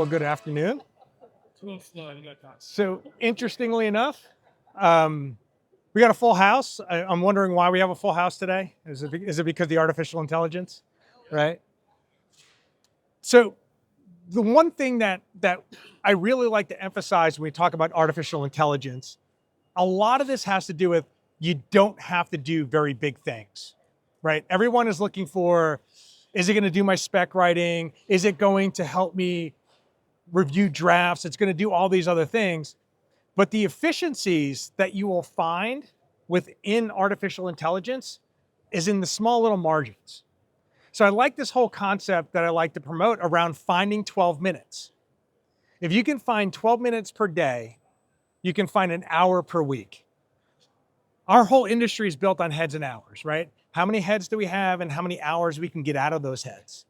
good afternoon. You So interestingly enough, we got a full house. I'm wondering why we have a full house today. Is it because of the artificial intelligence, right? So the one thing that I really like to emphasize when we talk about artificial intelligence, a lot of this has to do with you don't have to do very big things, right? Everyone is looking for, is it going to do my spec writing? Is it going to help me review drafts? It's going to do all these other things. But the efficiencies that you will find within artificial intelligence is in the small little margins. So I like this whole concept that I like to promote around finding 12 minutes. If you can find 12 minutes per day, you can find an hour per week. Our whole industry is built on heads and hours, right? How many heads do we have and how many hours we can get out of those heads?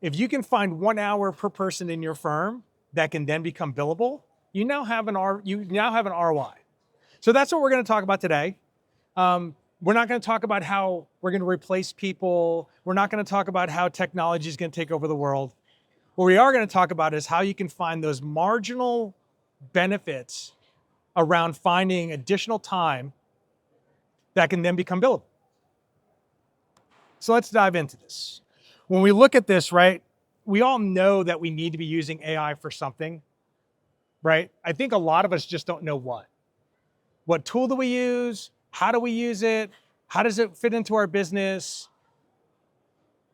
If you can find 1 hour per person in your firm that can then become billable, you now have an ROI. So that's what we're going to talk about today. We're not going to talk about how we're going to replace people. We're not going to talk about how technology is going to take over the world. What we are going to talk about is how you can find those marginal benefits around finding additional time that can then become billable. So let's dive into this. When we look at this, right, we all know that we need to be using AI for something, right? I think a lot of us just don't know what. What tool do we use? How do we use it? How does it fit into our business?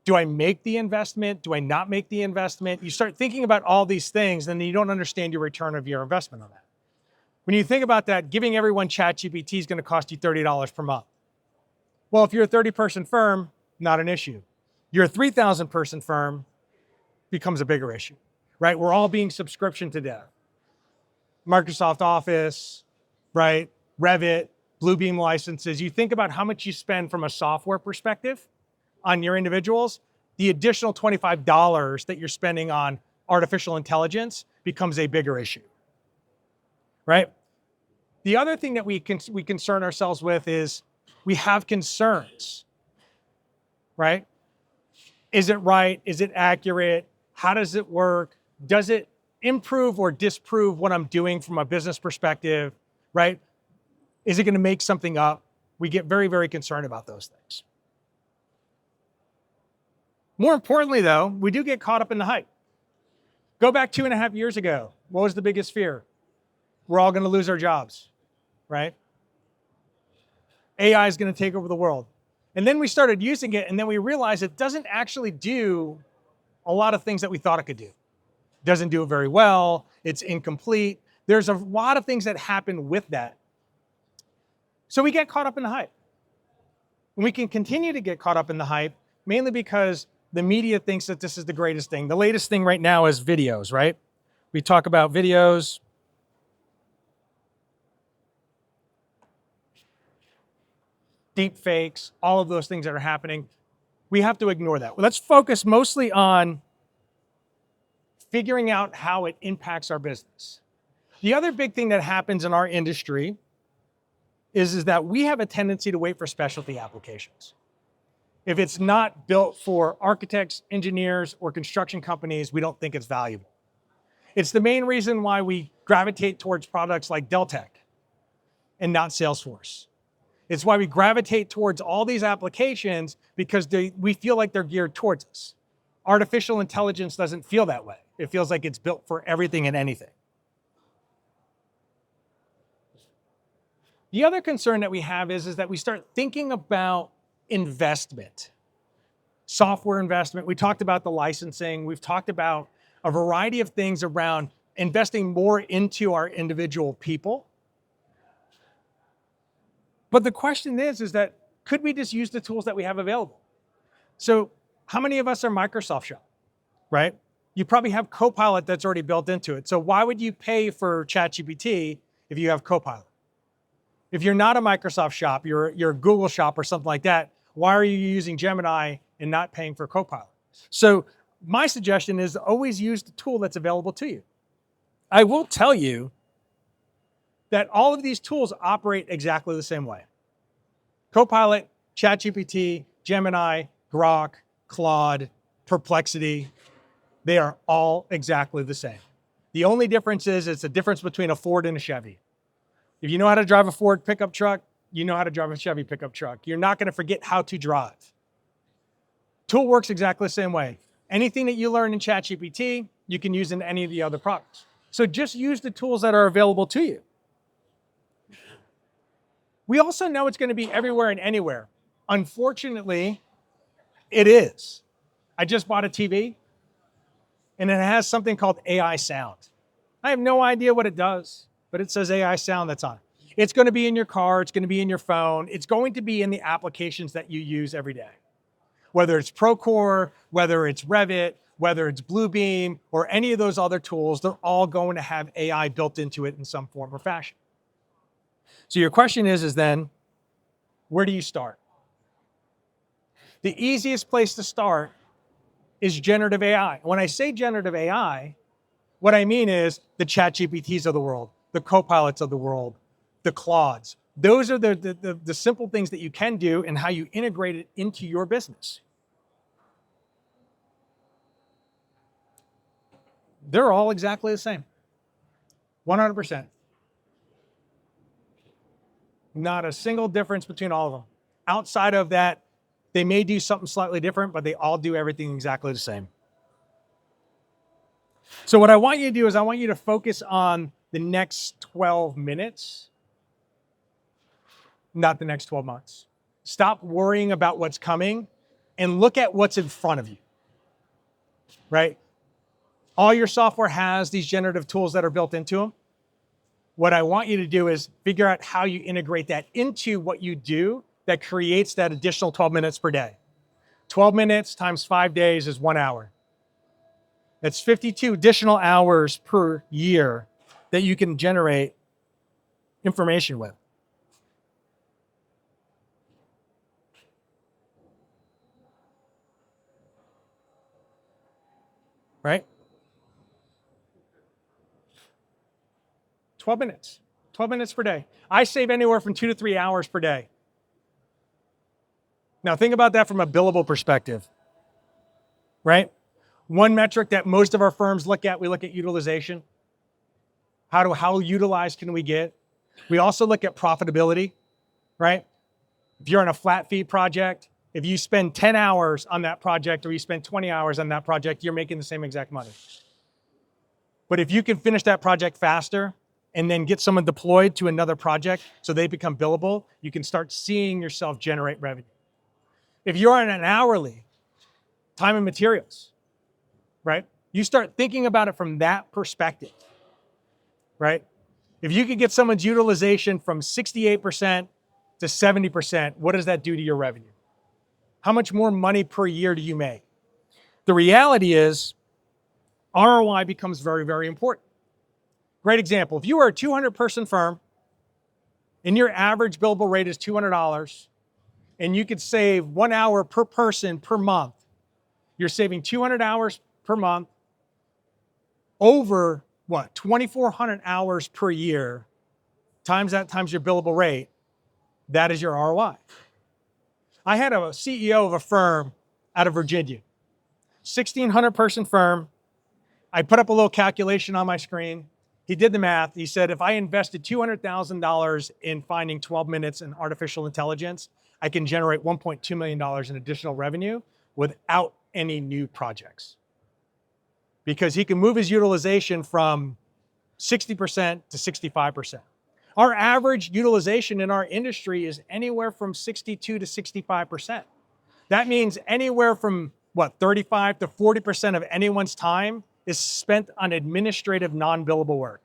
Do I make the investment? Do I not make the investment? You start thinking about all these things, and then you don't understand your return of your investment on that. When you think about that, giving everyone ChatGPT is going to cost you $30 per month. Well, if you're a 30-person firm, not an issue. You're a 3,000-person firm, becomes a bigger issue, right? We're all being subscription to death. Microsoft Office, right? Revit, Bluebeam licenses. You think about how much you spend from a software perspective on your individuals, the additional $25 that you're spending on artificial intelligence becomes a bigger issue, right? The other thing that we concern ourselves with is we have concerns, right? Is it right? Is it accurate? How does it work? Does it improve or disprove what I'm doing from a business perspective, right? Is it going to make something up? We get very, very concerned about those things. More importantly, though, we do get caught up in the hype. Go back 2.5 years ago. What was the biggest fear? We're all going to lose our jobs, right? AI is going to take over the world. And then we started using it, and then we realized it doesn't actually do a lot of things that we thought it could do. It doesn't do it very well. It's incomplete. There's a lot of things that happen with that. So we get caught up in the hype. And we can continue to get caught up in the hype, mainly because the media thinks that this is the greatest thing. The latest thing right now is videos, right? We talk about videos. Deep fakes, all of those things that are happening. We have to ignore that. Let's focus mostly on figuring out how it impacts our business. The other big thing that happens in our industry is that we have a tendency to wait for specialty applications. If it's not built for architects, engineers, or construction companies, we don't think it's valuable. It's the main reason why we gravitate towards products like Deltek and not Salesforce. It's why we gravitate towards all these applications because we feel like they're geared towards us. Artificial intelligence doesn't feel that way. It feels like it's built for everything and anything. The other concern that we have is that we start thinking about investment, software investment. We talked about the licensing. We've talked about a variety of things around investing more into our individual people. But the question is that could we just use the tools that we have available? So how many of us are Microsoft shop, right? You probably have Copilot that's already built into it. So why would you pay for ChatGPT if you have Copilot? If you're not a Microsoft shop, you're a Google shop or something like that, why are you using Gemini and not paying for Copilot? So my suggestion is always use the tool that's available to you. I will tell you that all of these tools operate exactly the same way. Copilot, ChatGPT, Gemini, Grok, Claude, Perplexity, they are all exactly the same. The only difference is it's a difference between a Ford and a Chevy. If you know how to drive a Ford pickup truck, you know how to drive a Chevy pickup truck. You're not going to forget how to drive. Tool works exactly the same way. Anything that you learn in ChatGPT, you can use in any of the other products. So just use the tools that are available to you. We also know it's going to be everywhere and anywhere. Unfortunately, it is. I just bought a TV, and it has something called AI sound. I have no idea what it does, but it says AI sound that's on. It's going to be in your car. It's going to be in your phone. It's going to be in the applications that you use every day. Whether it's Procore, whether it's Revit, whether it's Bluebeam, or any of those other tools, they're all going to have AI built into it in some form or fashion. So your question is then, where do you start? The easiest place to start is generative AI. When I say generative AI, what I mean is the ChatGPTs of the world, the Copilots of the world, the Claudes. Those are the simple things that you can do and how you integrate it into your business. They're all exactly the same. 100%. Not a single difference between all of them. Outside of that, they may do something slightly different, but they all do everything exactly the same. So what I want you to do is I want you to focus on the next 12 minutes, not the next 12 months. Stop worrying about what's coming and look at what's in front of you, right? All your software has these generative tools that are built into them. What I want you to do is figure out how you integrate that into what you do that creates that additional 12 minutes per day. 12 minutes times 5 days is 1 hour. That's 52 additional hours per year that you can generate information with. Right? 12 minutes. 12 minutes per day. I save anywhere from 2 to 3 hours per day. Now think about that from a billable perspective, right? One metric that most of our firms look at, we look at utilization. How utilized can we get? We also look at profitability, right? If you're on a flat fee project, if you spend 10 hours on that project or you spend 20 hours on that project, you're making the same exact money. But if you can finish that project faster and then get someone deployed to another project so they become billable, you can start seeing yourself generate revenue. If you're on an hourly, time and materials, right? You start thinking about it from that perspective, right? If you could get someone's utilization from 68% to 70%, what does that do to your revenue? How much more money per year do you make? The reality is ROI becomes very, very important. Great example. If you are a 200-person firm and your average billable rate is $200 and you could save 1 hour per person per month, you're saving 200 hours per month over what? 2,400 hours per year times that times your billable rate. That is your ROI. I had a CEO of a firm out of Virginia, 1,600 person firm. I put up a little calculation on my screen. He did the math. He said, if I invested $200,000 in finding 12 minutes in artificial intelligence, I can generate $1.2 million in additional revenue without any new projects. Because he can move his utilization from 60% to 65%. Our average utilization in our industry is anywhere from 62 to 65%. That means anywhere from 35 to 40% of anyone's time is spent on administrative non-billable work.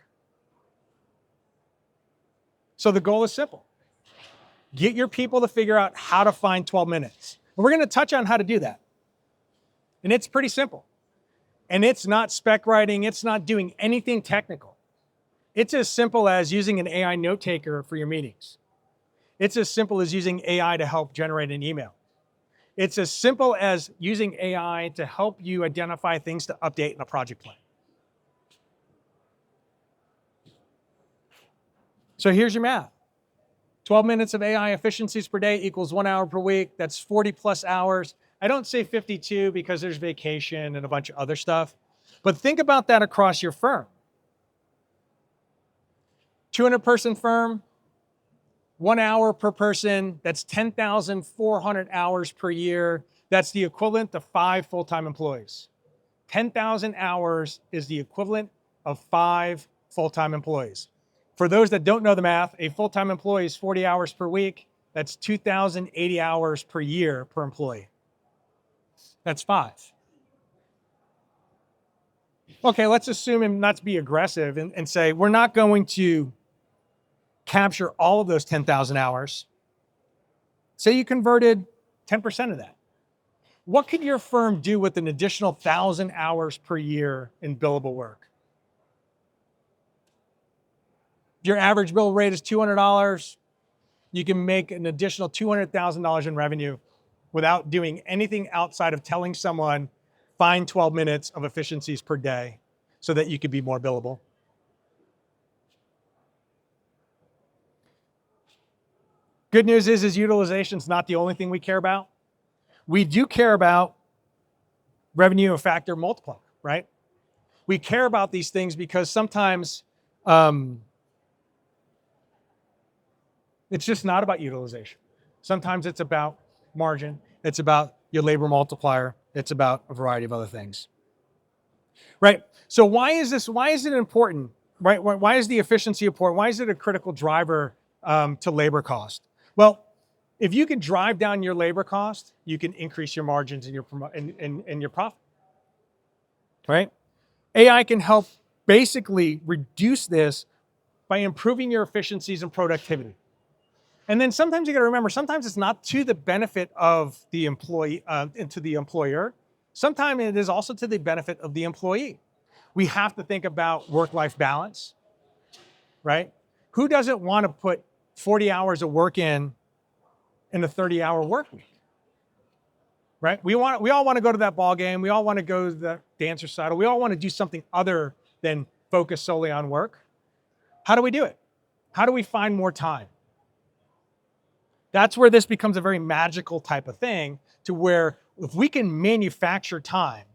So the goal is simple. Get your people to figure out how to find 12 minutes. And we're going to touch on how to do that. And it's pretty simple. And it's not spec writing. It's not doing anything technical. It's as simple as using an AI note taker for your meetings. It's as simple as using AI to help generate an email. It's as simple as using AI to help you identify things to update in a project plan. So here's your math. 12 minutes of AI efficiencies per day equals 1 hour per week. That's 40 plus hours. I don't say 52 because there's vacation and a bunch of other stuff. But think about that across your firm. 200 person firm, 1 hour per person, that's 10,400 hours per year. That's the equivalent to 5 full-time employees. 10,000 hours is the equivalent of 5 full-time employees. For those that don't know the math, a full-time employee is 40 hours per week. That's 2,080 hours per year per employee. That's 5. Okay, let's assume him not to be aggressive and say, we're not going to capture all of those 10,000 hours. Say you converted 10% of that. What could your firm do with an additional 1,000 hours per year in billable work? If your average bill rate is $200, you can make an additional $200,000 in revenue without doing anything outside of telling someone, find 12 minutes of efficiencies per day so that you could be more billable. Good news is utilization is not the only thing we care about. We do care about revenue and factor multiplier, right? We care about these things because sometimes it's just not about utilization. Sometimes it's about margin. It's about your labor multiplier. It's about a variety of other things, right? So why is this? Why is it important, right? Why is the efficiency important? Why is it a critical driver to labor cost? Well, if you can drive down your labor cost, you can increase your margins and your profit, right? AI can help basically reduce this by improving your efficiencies and productivity. And then sometimes you got to remember, sometimes it's not to the benefit of the employee and to the employer. Sometimes it is also to the benefit of the employee. We have to think about work-life balance, right? Who doesn't want to put 40 hours of work in a 30-hour work week, right? We all want to go to that ball game. We all want to go to the dance recital. We all want to do something other than focus solely on work. How do we do it? How do we find more time? That's where this becomes a very magical type of thing, to where if we can manufacture time,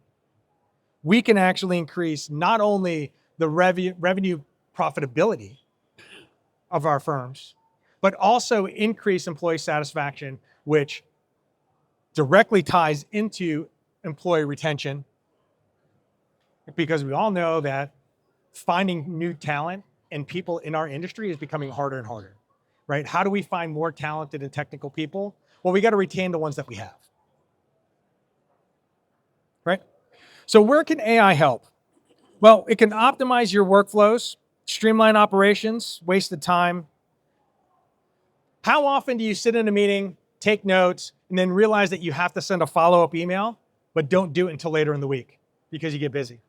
we can actually increase not only the revenue profitability of our firms, but also increase employee satisfaction, which directly ties into employee retention, because we all know that finding new talent and people in our industry is becoming harder and harder, right? How do we find more talented and technical people? Well, we got to retain the ones that we have, right? So where can AI help? Well, it can optimize your workflows, streamline operations, wasted time. How often do you sit in a meeting, take notes, and then realize that you have to send a follow-up email, but don't do it until later in the week because you get busy?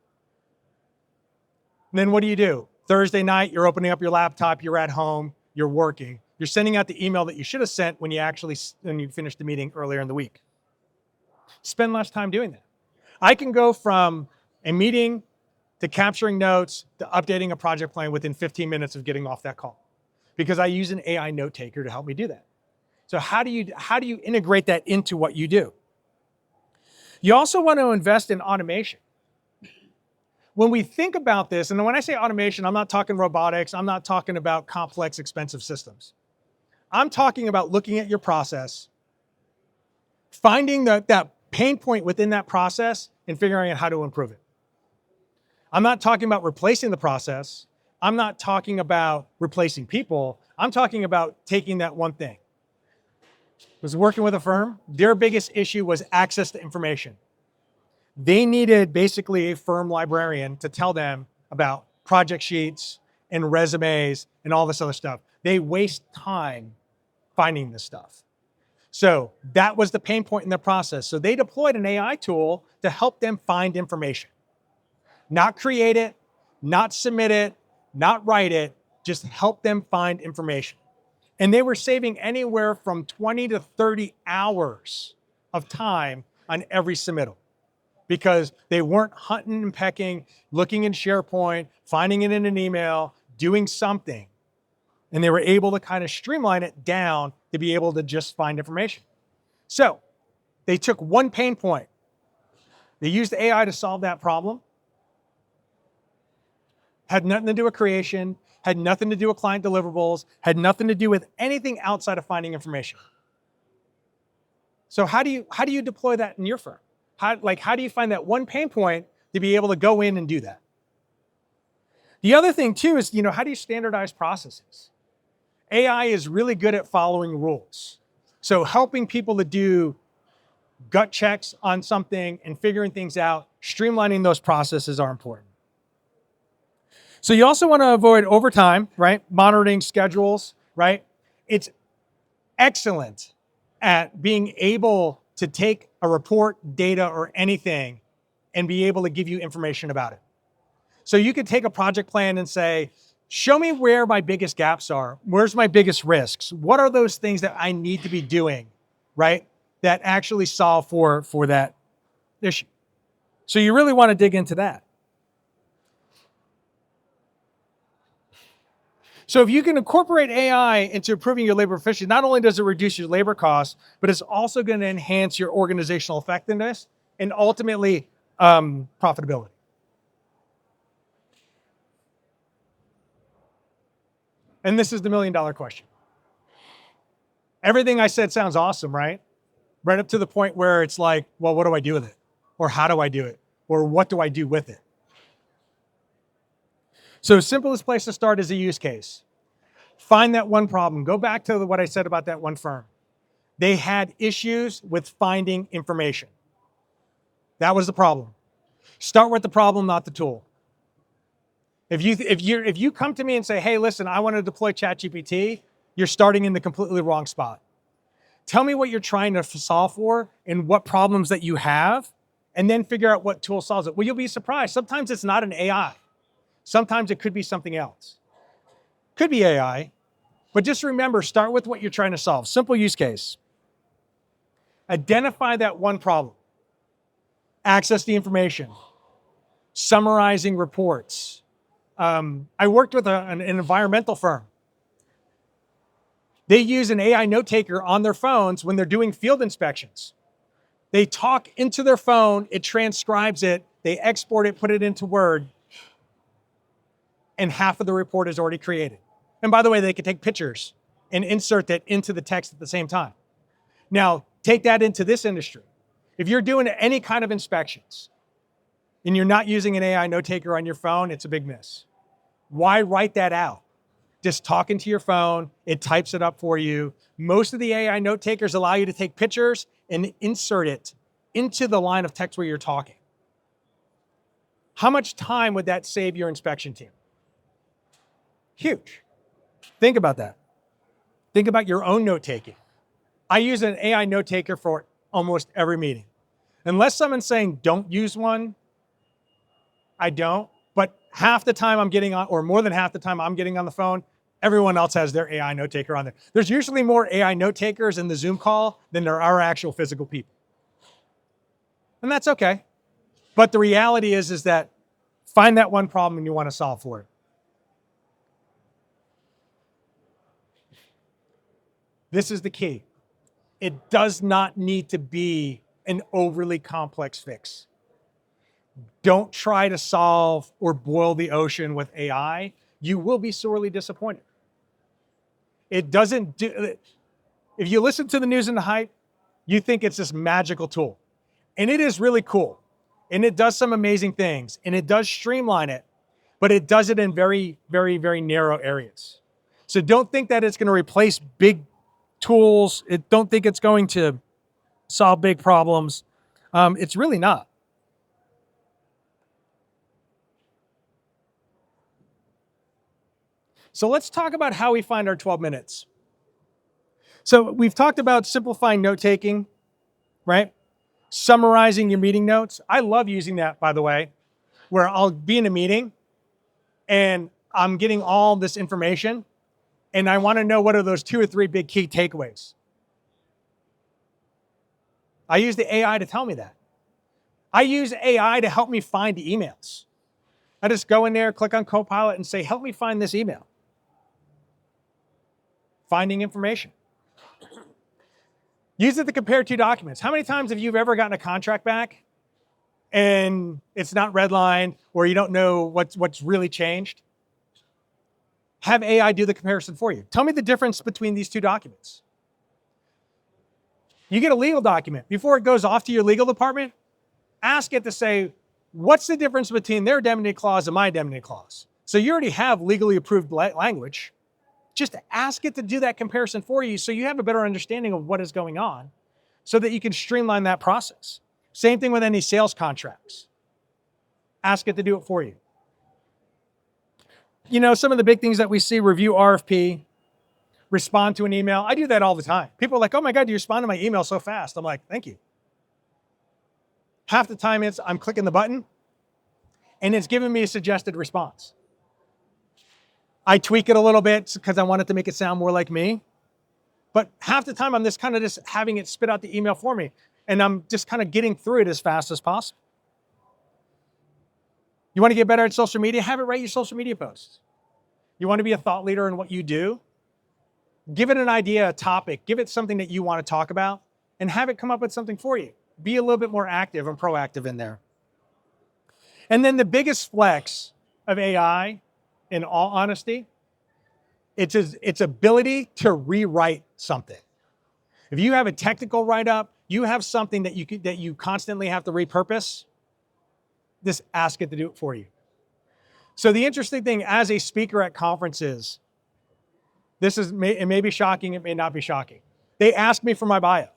And then what do? Thursday night, you're opening up your laptop, you're at home, you're working. You're sending out the email that you should have sent when you finished the meeting earlier in the week. Spend less time doing that. I can go from a meeting to capturing notes to updating a project plan within 15 minutes of getting off that call, because I use an AI note taker to help me do that. So how do you integrate that into what you do? You also want to invest in automation. When we think about this, and when I say automation, I'm not talking robotics, I'm not talking about complex, expensive systems. I'm talking about looking at your process, finding that pain point within that process and figuring out how to improve it. I'm not talking about replacing the process. I'm not talking about replacing people. I'm talking about taking that one thing. I was working with a firm. Their biggest issue was access to information. They needed basically a firm librarian to tell them about project sheets and resumes and all this other stuff. They waste time finding this stuff. So that was the pain point in the process. So they deployed an AI tool to help them find information. Not create it, not submit it, not write it, just help them find information. And they were saving anywhere from 20 to 30 hours of time on every submittal, because they weren't hunting and pecking, looking in SharePoint, finding it in an email, doing something. And they were able to kind of streamline it down to be able to just find information. So they took one pain point. They used AI to solve that problem. Had nothing to do with creation, had nothing to do with client deliverables, had nothing to do with anything outside of finding information. So how do you deploy that in your firm? How do you find that one pain point to be able to go in and do that? The other thing too is, how do you standardize processes? AI is really good at following rules. So helping people to do gut checks on something and figuring things out, streamlining those processes are important. So you also want to avoid overtime, right? Monitoring schedules, right? It's excellent at being able to take a report, data, or anything and be able to give you information about it. So you could take a project plan and say, show me where my biggest gaps are. Where's my biggest risks? What are those things that I need to be doing, right? That actually solve for that issue. So you really want to dig into that. So if you can incorporate AI into improving your labor efficiency, not only does it reduce your labor costs, but it's also going to enhance your organizational effectiveness and ultimately profitability. And this is the $1 million question. Everything I said sounds awesome, right? Right up to the point where it's like, well, what do I do with it? Or how do I do it? Or what do I do with it? So simplest place to start is a use case. Find that one problem. Go back to what I said about that one firm. They had issues with finding information. That was the problem. Start with the problem, not the tool. If you come to me and say, hey, listen, I want to deploy ChatGPT, you're starting in the completely wrong spot. Tell me what you're trying to solve for and what problems that you have, and then figure out what tool solves it. Well, you'll be surprised. Sometimes it's not an AI. Sometimes it could be something else. Could be AI, but just remember, start with what you're trying to solve. Simple use case. Identify that one problem. Access the information. Summarizing reports. I worked with an environmental firm. They use an AI note taker on their phones when they're doing field inspections. They talk into their phone, it transcribes it, they export it, put it into Word, and half of the report is already created. And by the way, they can take pictures and insert that into the text at the same time. Now, take that into this industry. If you're doing any kind of inspections and you're not using an AI note taker on your phone, it's a big miss. Why write that out? Just talk into your phone, it types it up for you. Most of the AI note takers allow you to take pictures and insert it into the line of text where you're talking. How much time would that save your inspection team? Huge. Think about that. Think about your own note taking. I use an AI note taker for almost every meeting. Unless someone's saying don't use one, I don't. But half the time I'm getting on, or more than half the time I'm getting on the phone, everyone else has their AI note taker on there. There's usually more AI note takers in the Zoom call than there are actual physical people. And that's okay. But the reality is that find that one problem and you want to solve for it. This is the key. It does not need to be an overly complex fix. Don't try to solve or boil the ocean with AI. You will be sorely disappointed. It doesn't do, if you listen to the news and the hype, you think it's this magical tool. And it is really cool. And it does some amazing things. And it does streamline it, but it does it in very, very, very narrow areas. So don't think that it's going to replace big tools. Don't think it's going to solve big problems. It's really not. So let's talk about how we find our 12 minutes. So we've talked about simplifying note-taking, right? Summarizing your meeting notes. I love using that, by the way, where I'll be in a meeting and I'm getting all this information and I want to know what are those 2 or 3 big key takeaways. I use the AI to tell me that. I use AI to help me find emails. I just go in there, click on Copilot and say, help me find this email. Finding information. Use it to compare 2 documents. How many times have you ever gotten a contract back and it's not redlined or you don't know what's really changed? Have AI do the comparison for you. Tell me the difference between these two documents. You get a legal document. Before it goes off to your legal department, ask it to say, what's the difference between their indemnity clause and my indemnity clause? So you already have legally approved language. Just ask it to do that comparison for you so you have a better understanding of what is going on so that you can streamline that process. Same thing with any sales contracts. Ask it to do it for you. You know, some of the big things that we see, review RFP, respond to an email. I do that all the time. People are like, oh my God, you respond to my email so fast. I'm like, thank you. Half the time I'm clicking the button and it's giving me a suggested response. I tweak it a little bit because I want it to make it sound more like me. But half the time I'm just kind of just having it spit out the email for me. And I'm just kind of getting through it as fast as possible. You want to get better at social media? Have it write your social media posts. You want to be a thought leader in what you do? Give it an idea, a topic, give it something that you want to talk about, and have it come up with something for you. Be a little bit more active and proactive in there. And then the biggest flex of AI, in all honesty, it's its ability to rewrite something. If you have a technical write-up, you have something that you constantly have to repurpose, just ask it to do it for you. So the interesting thing as a speaker at conferences, it may be shocking, it may not be shocking. They ask me for my bio.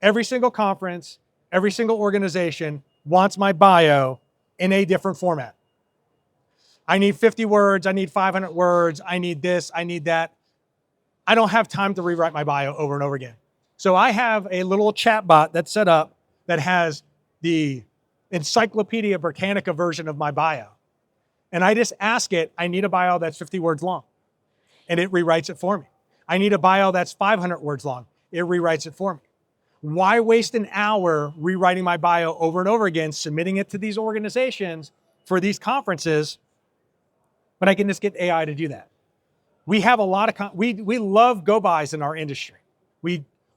Every single conference, every single organization wants my bio in a different format. I need 50 words, I need 500 words, I need this, I need that. I don't have time to rewrite my bio over and over again. So I have a little chat bot that's set up that has the Encyclopedia Britannica version of my bio. And I just ask it, I need a bio that's 50 words long. And it rewrites it for me. I need a bio that's 500 words long. It rewrites it for me. Why waste an hour rewriting my bio over and over again, submitting it to these organizations for these conferences, when I can just get AI to do that? We have a lot of, we love go-bys in our industry.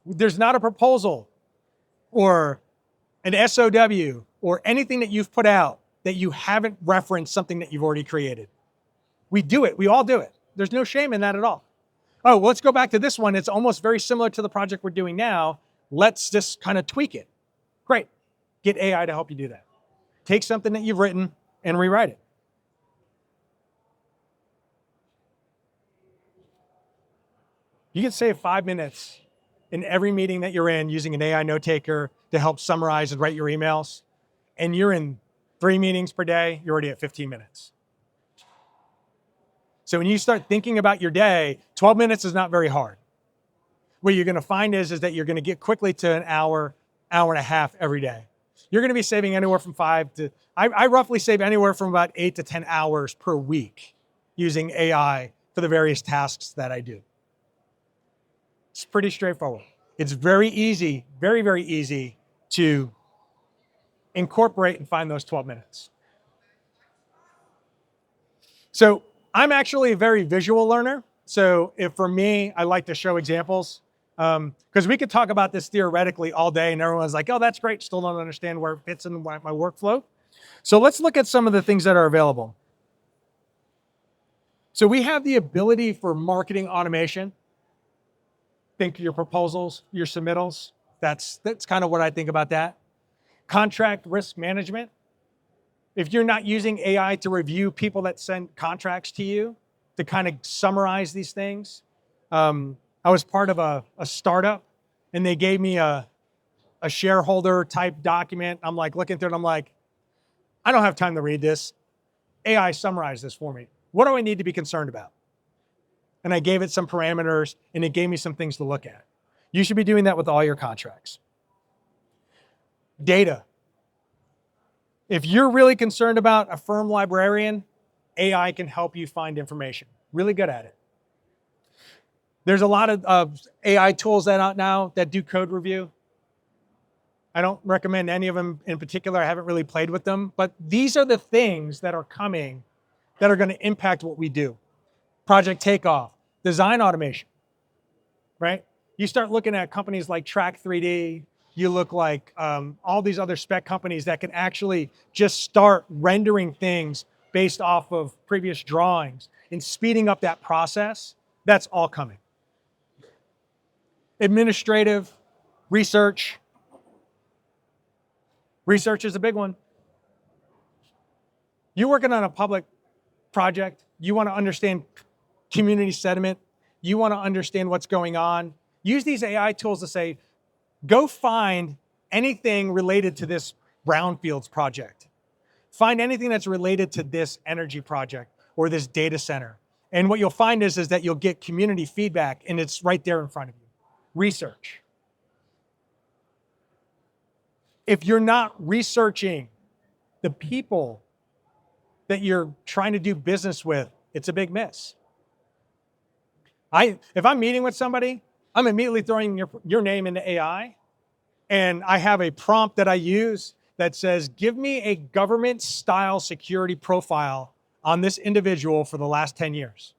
There's not a proposal or an SOW or anything that you've put out that you haven't referenced something that you've already created. We do it. We all do it. There's no shame in that at all. Oh, well, let's go back to this one. It's almost very similar to the project we're doing now. Let's just kind of tweak it. Great. Get AI to help you do that. Take something that you've written and rewrite it. You can save 5 minutes in every meeting that you're in using an AI note taker to help summarize and write your emails. And you're in 3 meetings per day, you're already at 15 minutes. So when you start thinking about your day, 12 minutes is not very hard. What you're going to find is that you're going to get quickly to an hour, hour and a half every day. You're going to be saving anywhere from I roughly save anywhere from about 8 to 10 hours per week using AI for the various tasks that I do. It's pretty straightforward. It's very easy, very, very easy to incorporate and find those 12 minutes. So I'm actually a very visual learner. So for me, I like to show examples because we could talk about this theoretically all day and everyone's like, oh, that's great. Still don't understand where it fits in my workflow. So let's look at some of the things that are available. So we have the ability for marketing automation. Think your proposals, your submittals. That's kind of what I think about that. Contract risk management. If you're not using AI to review people that send contracts to you, to kind of summarize these things. I was part of a startup and they gave me a shareholder type document. I'm like looking through it, I'm like, I don't have time to read this. AI summarized this for me. What do I need to be concerned about? And I gave it some parameters and it gave me some things to look at. You should be doing that with all your contracts. Data. If you're really concerned about a firm librarian, AI can help you find information. Really good at it. There's a lot of AI tools that out now that do code review. I don't recommend any of them in particular. I haven't really played with them, but these are the things that are coming that are going to impact what we do. Project takeoff, design automation, right? You start looking at companies like Track 3D, you look like all these other spec companies that can actually just start rendering things based off of previous drawings and speeding up that process, that's all coming. Administrative, research. Research is a big one. You're working on a public project. You want to understand community sentiment. You want to understand what's going on. Use these AI tools to say, go find anything related to this brownfields project. Find anything that's related to this energy project or this data center. And what you'll find is that you'll get community feedback, and it's right there in front of you. Research. If you're not researching the people that you're trying to do business with, it's a big miss. If I'm meeting with somebody, I'm immediately throwing your name into AI, and I have a prompt that I use that says, give me a government-style security profile on this individual for the last 10 years.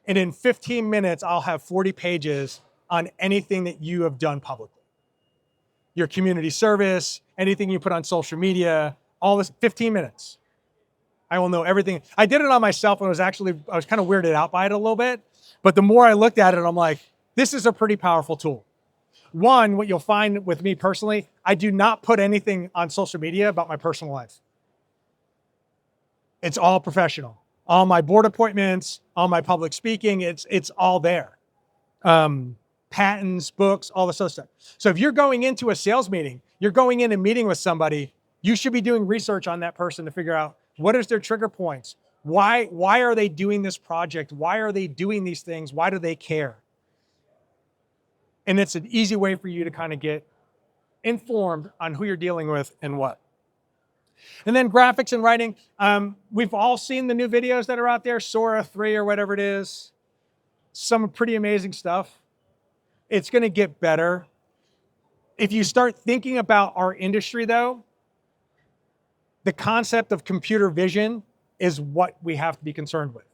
And in 15 minutes, I'll have 40 pages on anything that you have done publicly. Your community service, anything you put on social media, all this, 15 minutes. I will know everything. I did it on myself, and I was kind of weirded out by it a little bit. But the more I looked at it, I'm like, this is a pretty powerful tool. One, what you'll find with me personally, I do not put anything on social media about my personal life. It's all professional. All my board appointments, all my public speaking, it's all there. Patents, books, all this other stuff. So if you're going into a sales meeting, you're going in and meeting with somebody, you should be doing research on that person to figure out what is their trigger points. Why are they doing this project? Why are they doing these things? Why do they care? And it's an easy way for you to kind of get informed on who you're dealing with and what. And then graphics and writing. We've all seen the new videos that are out there, Sora 3 or whatever it is. Some pretty amazing stuff. It's going to get better. If you start thinking about our industry, though, the concept of computer vision is what we have to be concerned with.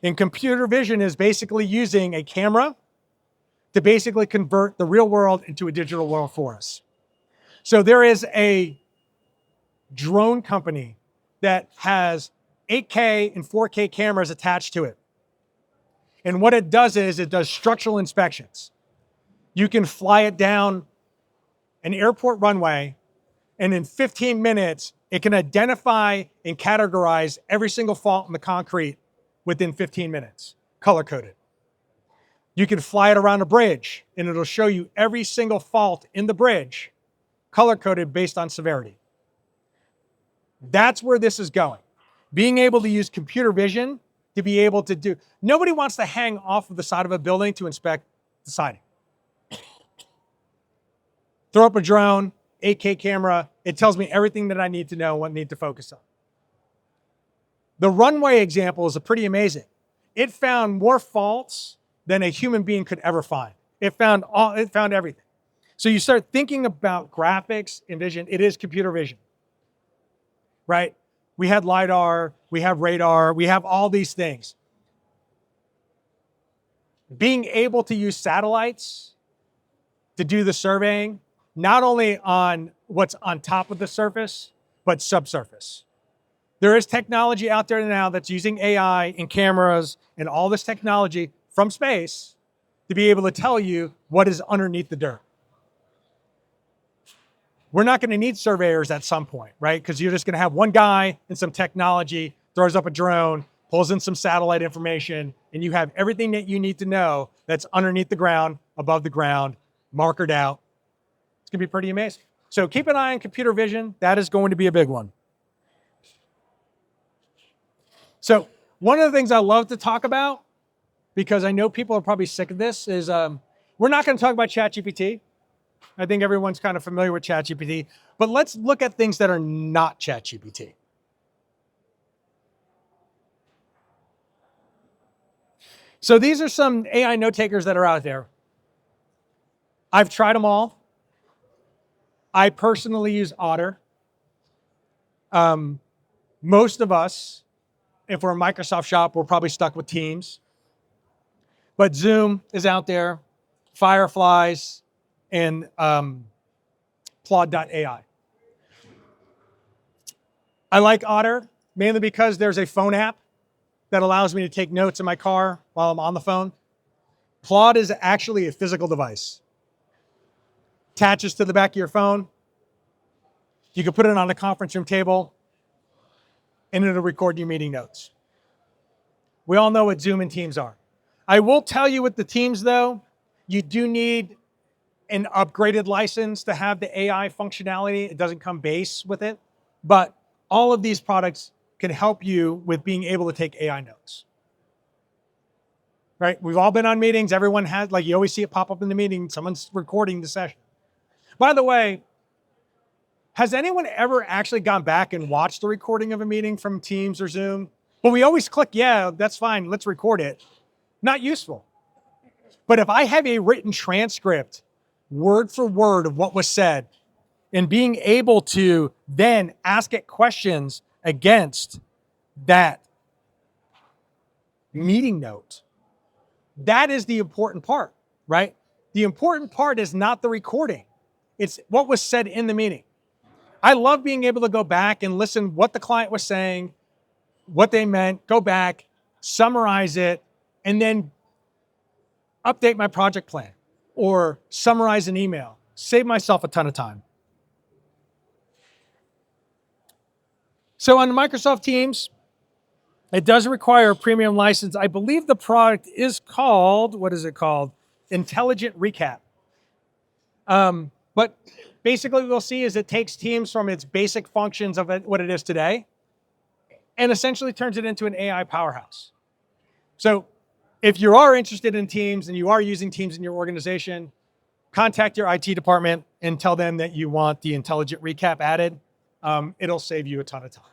And computer vision is basically using a camera to basically convert the real world into a digital world for us. So there is a drone company that has 8K and 4K cameras attached to it. And what it does is it does structural inspections. You can fly it down an airport runway, and in 15 minutes, it can identify and categorize every single fault in the concrete within 15 minutes, color-coded. You can fly it around a bridge, and it'll show you every single fault in the bridge, color-coded based on severity. That's where this is going. Being able to use computer vision to be able to do, nobody wants to hang off of the side of a building to inspect the siding. Throw up a drone, 8K camera, it tells me everything that I need to know, what I need to focus on. The runway example is pretty amazing. It found more faults than a human being could ever find. It found everything. So you start thinking about graphics and vision, it is computer vision, right? We had LiDAR, we have radar, we have all these things. Being able to use satellites to do the surveying, not only on what's on top of the surface, but subsurface. There is technology out there now that's using AI and cameras and all this technology from space to be able to tell you what is underneath the dirt. We're not going to need surveyors at some point, right? Because you're just going to have one guy and some technology, throws up a drone, pulls in some satellite information, and you have everything that you need to know that's underneath the ground, above the ground, markered out. It's going to be pretty amazing. So keep an eye on computer vision. That is going to be a big one. So one of the things I love to talk about, because I know people are probably sick of this, is we're not going to talk about ChatGPT. I think everyone's kind of familiar with ChatGPT, but let's look at things that are not ChatGPT. So these are some AI note takers that are out there. I've tried them all. I personally use Otter. Most of us, if we're a Microsoft shop, we're probably stuck with Teams. But Zoom is out there, Fireflies, and Plod.ai. I like Otter mainly because there's a phone app that allows me to take notes in my car while I'm on the phone. Claude is actually a physical device. Attaches to the back of your phone. You can put it on a conference room table, and it'll record your meeting notes. We all know what Zoom and Teams are. I will tell you with the Teams, though, you do need an upgraded license to have the AI functionality. It doesn't come base with it, but all of these products can help you with being able to take AI notes. Right? We've all been on meetings. Everyone has, like, you always see it pop up in the meeting. Someone's recording the session. By the way, has anyone ever actually gone back and watched the recording of a meeting from Teams or Zoom? Well, we always click, yeah, that's fine, let's record it. Not useful. But if I have a written transcript, word for word of what was said, and being able to then ask it questions against that meeting note, that is the important part, right? The important part is not the recording. It's what was said in the meeting. I love being able to go back and listen what the client was saying, what they meant, go back, summarize it, and then update my project plan or summarize an email. Save myself a ton of time. So on Microsoft Teams, it does require a premium license. I believe the product is called, what is it called? Intelligent Recap. But basically what we'll see is it takes Teams from its basic functions of what it is today and essentially turns it into an AI powerhouse. So if you are interested in Teams and you are using Teams in your organization, contact your IT department and tell them that you want the Intelligent Recap added. It'll save you a ton of time.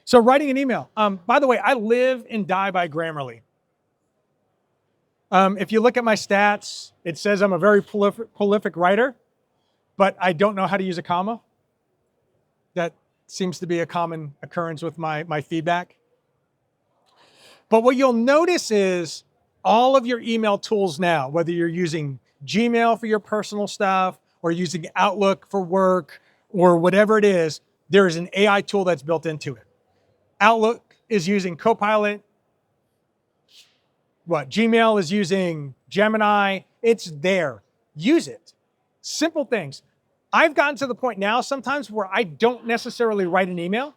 So writing an email. By the way, I live and die by Grammarly. If you look at my stats, it says I'm a very prolific writer, but I don't know how to use a comma. That seems to be a common occurrence with my feedback. But what you'll notice is all of your email tools now, whether you're using Gmail for your personal stuff or using Outlook for work or whatever it is, there is an AI tool that's built into it. Outlook is using Copilot. Gmail is using Gemini. It's there. Use it. Simple things. I've gotten to the point now sometimes where I don't necessarily write an email.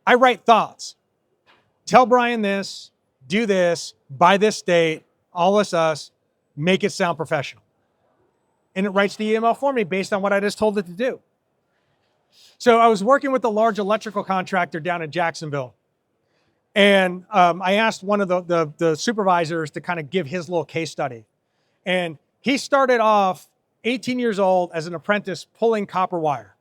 I write thoughts. Tell Brian this, do this, by this date, all this us, make it sound professional. And it writes the email for me based on what I just told it to do. So I was working with a large electrical contractor down in Jacksonville. And I asked one of the supervisors to kind of give his little case study. And he started off 18 years old as an apprentice pulling copper wire.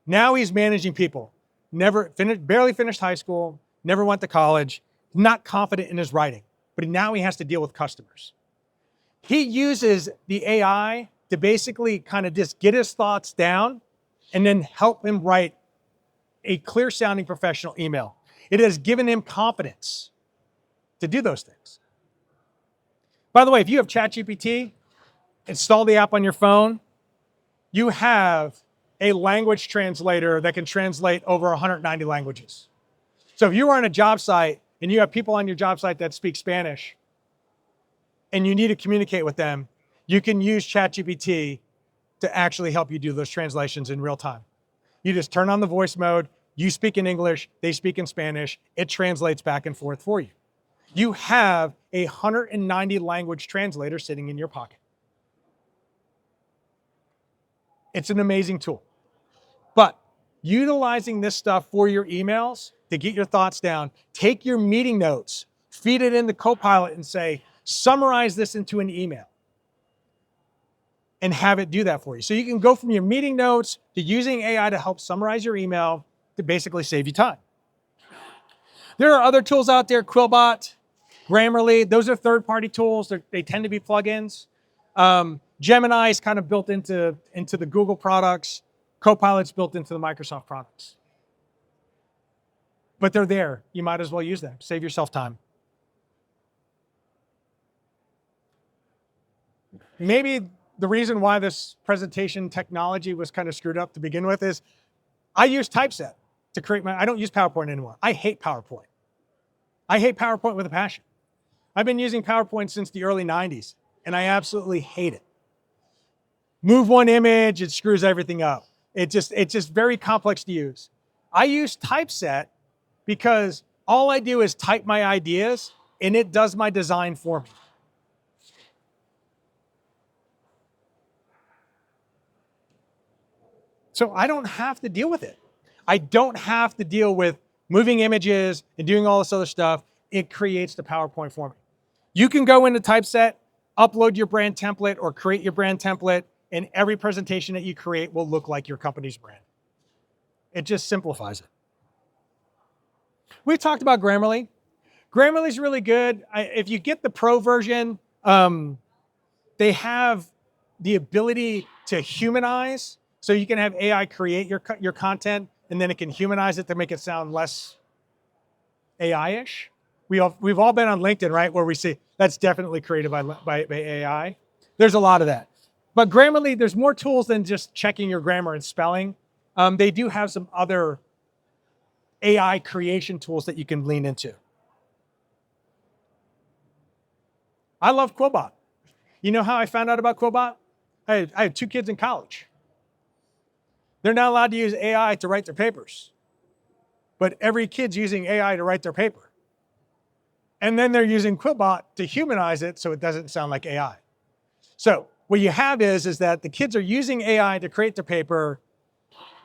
Now he's managing people. Barely finished high school, never went to college, not confident in his writing, but now he has to deal with customers. He uses the AI to basically kind of just get his thoughts down and then help him write a clear sounding professional email. It has given him confidence to do those things. By the way, if you have ChatGPT, install the app on your phone, you have a language translator that can translate over 190 languages. So if you are on a job site and you have people on your job site that speak Spanish and you need to communicate with them, you can use ChatGPT to actually help you do those translations in real time. You just turn on the voice mode, you speak in English, they speak in Spanish, it translates back and forth for you. You have a 190 language translator sitting in your pocket. It's an amazing tool. But utilizing this stuff for your emails to get your thoughts down, take your meeting notes, feed it into Copilot and say, summarize this into an email and have it do that for you. So you can go from your meeting notes to using AI to help summarize your email to basically save you time. There are other tools out there, Quillbot, Grammarly, those are third-party tools. They tend to be plugins. Gemini is kind of built into the Google products. Copilot's built into the Microsoft products. But they're there. You might as well use them. Save yourself time. Maybe the reason why this presentation technology was kind of screwed up to begin with is I use typeset to create I don't use PowerPoint anymore. I hate PowerPoint. I hate PowerPoint with a passion. I've been using PowerPoint since the early 90s, and I absolutely hate it. Move one image, it screws everything up. It's just very complex to use. I use typeset because all I do is type my ideas, and it does my design for me. So I don't have to deal with it. I don't have to deal with moving images and doing all this other stuff. It creates the PowerPoint for me. You can go into typeset, upload your brand template or create your brand template, and every presentation that you create will look like your company's brand. It just simplifies it. We've talked about Grammarly. Grammarly is really good. If you get the pro version, they have the ability to humanize. So you can have AI create your content, and then it can humanize it to make it sound less AI-ish. We've all been on LinkedIn, right, where we see that's definitely created by AI. There's a lot of that. But Grammarly, there's more tools than just checking your grammar and spelling. They do have some other AI creation tools that you can lean into. I love Quillbot. You know how I found out about Quillbot? I have 2 kids in college. They're not allowed to use AI to write their papers. But every kid's using AI to write their paper. And then they're using Quillbot to humanize it so it doesn't sound like AI. So what you have is that the kids are using AI to create their paper.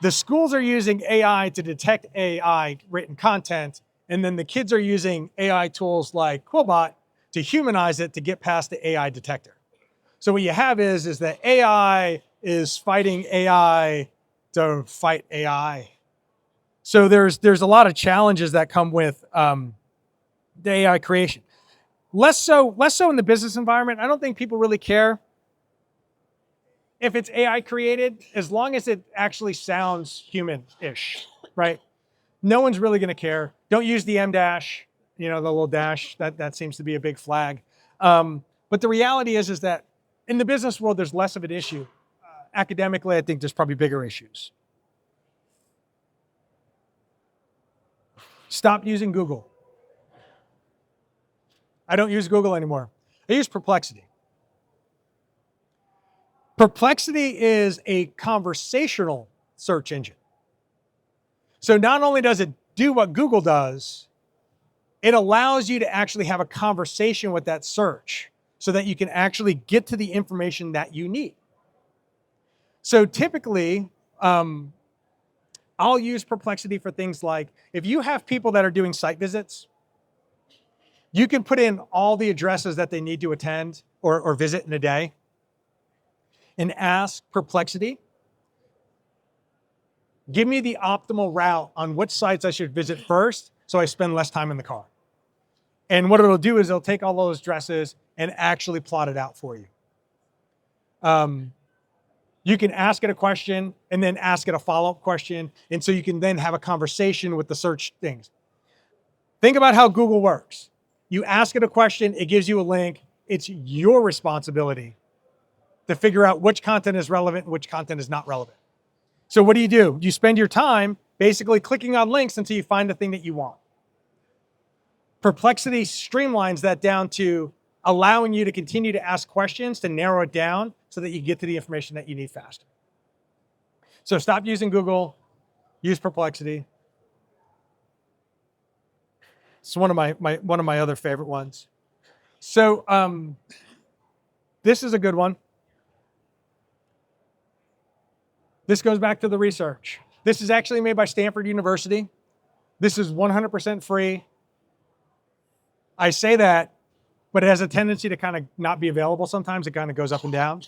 The schools are using AI to detect AI written content. And then the kids are using AI tools like Quillbot to humanize it to get past the AI detector. So what you have is that AI is fighting AI to fight AI. So there's a lot of challenges that come with the AI creation. Less so in the business environment. I don't think people really care if it's AI created, as long as it actually sounds human-ish, right? No one's really going to care. Don't use the M dash, the little dash. That seems to be a big flag. But the reality is that in the business world, there's less of an issue. Academically, I think there's probably bigger issues. Stop using Google. I don't use Google anymore. I use Perplexity. Perplexity is a conversational search engine. So not only does it do what Google does, it allows you to actually have a conversation with that search so that you can actually get to the information that you need. So typically, I'll use Perplexity for things like, if you have people that are doing site visits, you can put in all the addresses that they need to attend or visit in a day and ask Perplexity, give me the optimal route on which sites I should visit first so I spend less time in the car. And what it'll do is it'll take all those addresses and actually plot it out for you. You can ask it a question and then ask it a follow-up question. And so you can then have a conversation with the search things. Think about how Google works. You ask it a question, it gives you a link. It's your responsibility to figure out which content is relevant and which content is not relevant. So what do? You spend your time basically clicking on links until you find the thing that you want. Perplexity streamlines that down to allowing you to continue to ask questions to narrow it down so that you get to the information that you need faster. So stop using Google, use Perplexity. It's one of my other favorite ones. So this is a good one. This goes back to the research. This is actually made by Stanford University. This is 100% free. I say that, but it has a tendency to kind of not be available sometimes. It kind of goes up and down.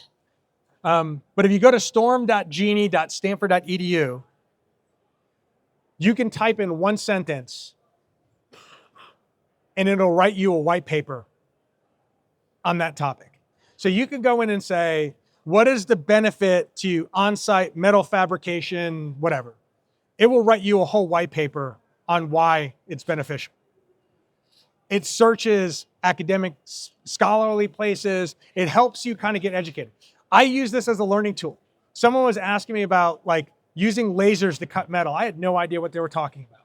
But if you go to storm.genie.stanford.edu, you can type in one sentence and it'll write you a white paper on that topic. So you can go in and say, what is the benefit to on-site metal fabrication, whatever. It will write you a whole white paper on why it's beneficial. It searches academic, scholarly places. It helps you kind of get educated. I use this as a learning tool. Someone was asking me about like using lasers to cut metal. I had no idea what they were talking about.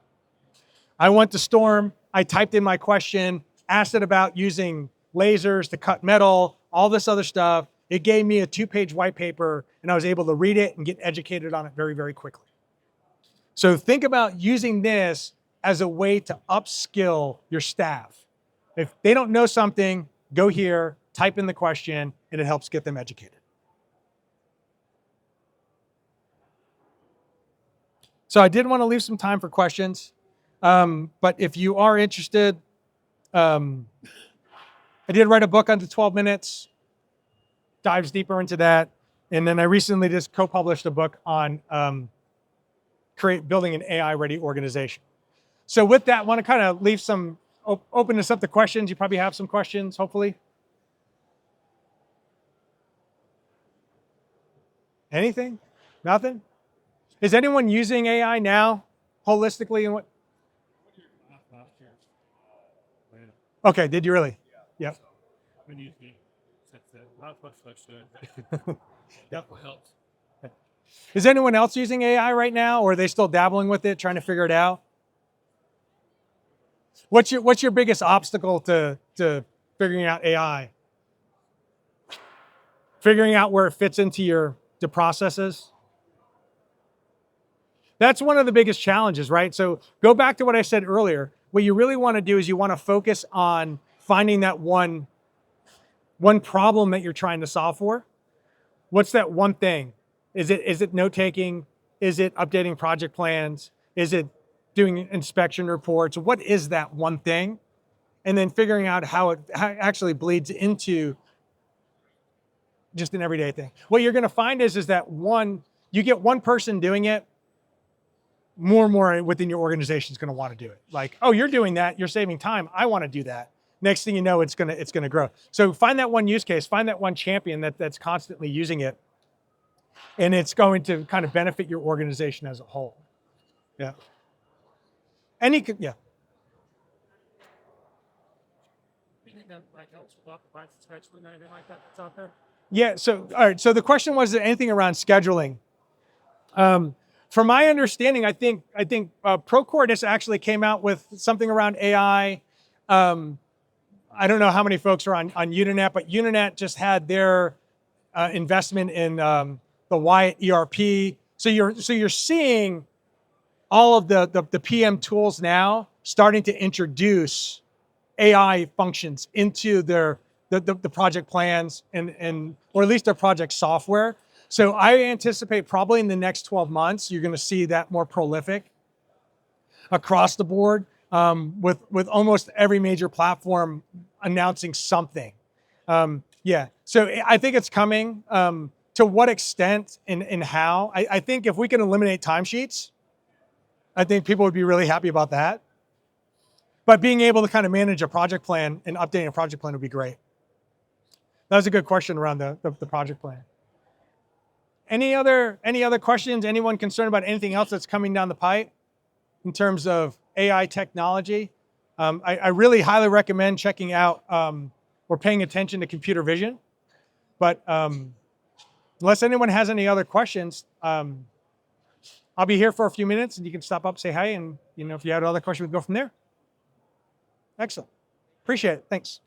I went to Storm, I typed in my question, asked it about using lasers to cut metal, all this other stuff. It gave me a 2-page white paper, and I was able to read it and get educated on it very, very quickly. So think about using this as a way to upskill your staff. If they don't know something, go here, type in the question, and it helps get them educated. So I did want to leave some time for questions. But if you are interested, I did write a book under 12 minutes, dives deeper into that. And then I recently just co-published a book on building an AI-ready organization. So with that, I want to kind of leave some, open this up to questions. You probably have some questions, hopefully. Anything? Nothing? Is anyone using AI now, holistically? And what? Okay, did you really? Yeah. Yep. When you see, not much Yep. helps. Is anyone else using AI right now, or are they still dabbling with it, trying to figure it out? What's your biggest obstacle to figuring out AI? Figuring out where it fits into the processes? That's one of the biggest challenges, right? So go back to what I said earlier. What you really want to do is you want to focus on finding that one problem that you're trying to solve for. What's that one thing? Is it note-taking? Is it updating project plans? Is it doing inspection reports? What is that one thing? And then figuring out how it actually bleeds into just an everyday thing. What you're going to find is that you get one person doing it, more and more within your organization is going to want to do it. Like, oh, you're doing that, you're saving time, I want to do that. Next thing you know, it's going to grow. So find that one use case, find that one champion that's constantly using it, and it's going to kind of benefit your organization as a whole. Yeah. Yeah. Yeah. So all right. So the question was anything around scheduling. From my understanding, I think Procore actually came out with something around AI. I don't know how many folks are on Uninet, but Uninet just had their investment in the Wyatt ERP. So you're seeing all of the PM tools now starting to introduce AI functions into the project plans and or at least their project software. So I anticipate probably in the next 12 months, you're going to see that more prolific across the board, with almost every major platform announcing something. Yeah, so I think it's coming. To what extent and how? I think if we can eliminate timesheets, I think people would be really happy about that. But being able to kind of manage a project plan and updating a project plan would be great. That was a good question around the project plan. Any other questions? Anyone concerned about anything else that's coming down the pipe in terms of AI technology? I really highly recommend checking out or paying attention to computer vision. But unless anyone has any other questions, I'll be here for a few minutes and you can stop up, say hi, and if you have other questions, we can go from there. Excellent. Appreciate it. Thanks.